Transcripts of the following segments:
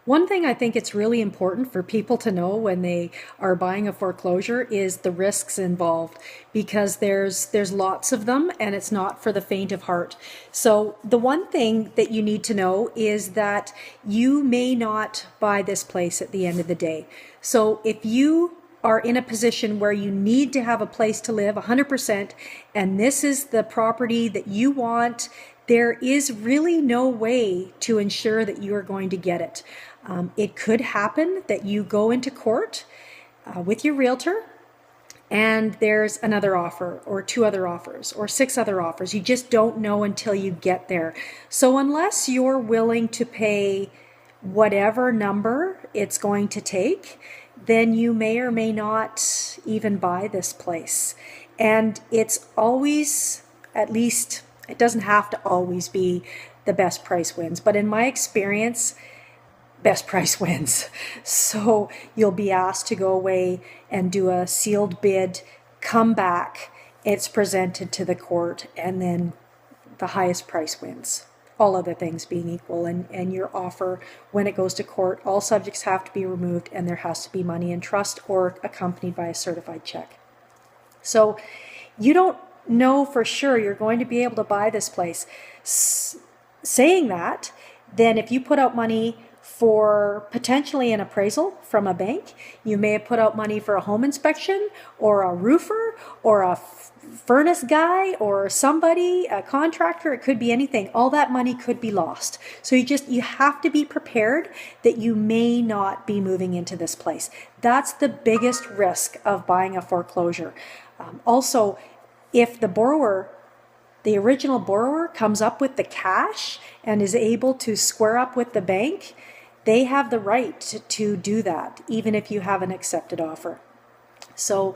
One thing I think it's really important for people to know when they are buying a foreclosure is the risks involved, because there's lots of them and it's not for the faint of heart. So the one thing that you need to know is that you may not buy this place at the end of the day. So if you are in a position where you need to have a place to live 100%, and this is the property that you want, there is really no way to ensure that you are going to get it. It could happen that you go into court with your realtor and there's another offer or two other offers or six other offers. You just don't know until you get there. So unless you're willing to pay whatever number it's going to take, then you may or may not even buy this place. And it's always, at least, it doesn't have to always be the best price wins, but in my experience, best price wins. So you'll be asked to go away and do a sealed bid, come back, it's presented to the court, and then the highest price wins. All other things being equal, and your offer, when it goes to court, all subjects have to be removed and there has to be money in trust or accompanied by a certified check. So you don't know for sure you're going to be able to buy this place. Saying that, then if you put out money for potentially an appraisal from a bank, you may have put out money for a home inspection or a roofer or a furnace guy or somebody, a contractor, it could be anything. All that money could be lost. So you have to be prepared that you may not be moving into this place. That's the biggest risk of buying a foreclosure. Also, if the original borrower comes up with the cash and is able to square up with the bank, they have the right to do that, even if you have an accepted offer. So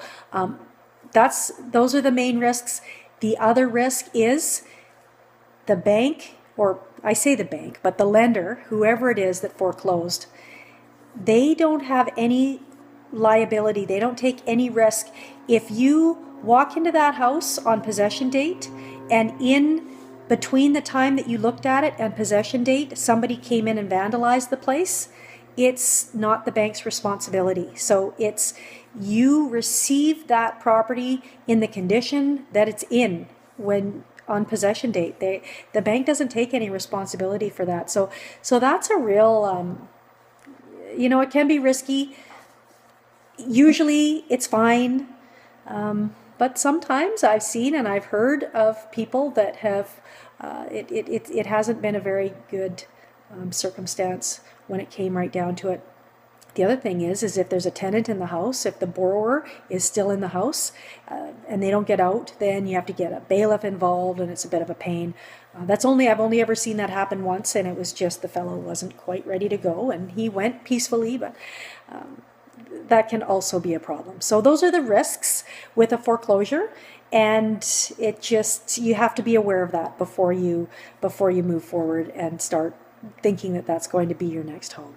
those are the main risks. The other risk is the bank, or I say the bank, but the lender, whoever it is that foreclosed, they don't have any liability. They don't take any risk. If you walk into that house on possession date, and in between the time that you looked at it and possession date, somebody came in and vandalized the place, it's not the bank's responsibility. So it's you receive that property in the condition that it's in when on possession date. The bank doesn't take any responsibility for that. So that's a real, it can be risky. Usually it's fine. But sometimes I've seen and I've heard of people that have, it hasn't been a very good circumstance when it came right down to it. The other thing is if there's a tenant in the house, if the borrower is still in the house and they don't get out, then you have to get a bailiff involved and it's a bit of a pain. I've only ever seen that happen once, and it was just the fellow wasn't quite ready to go and he went peacefully, but that can also be a problem. So those are the risks with a foreclosure, and you have to be aware of that before you move forward and start thinking that that's going to be your next home.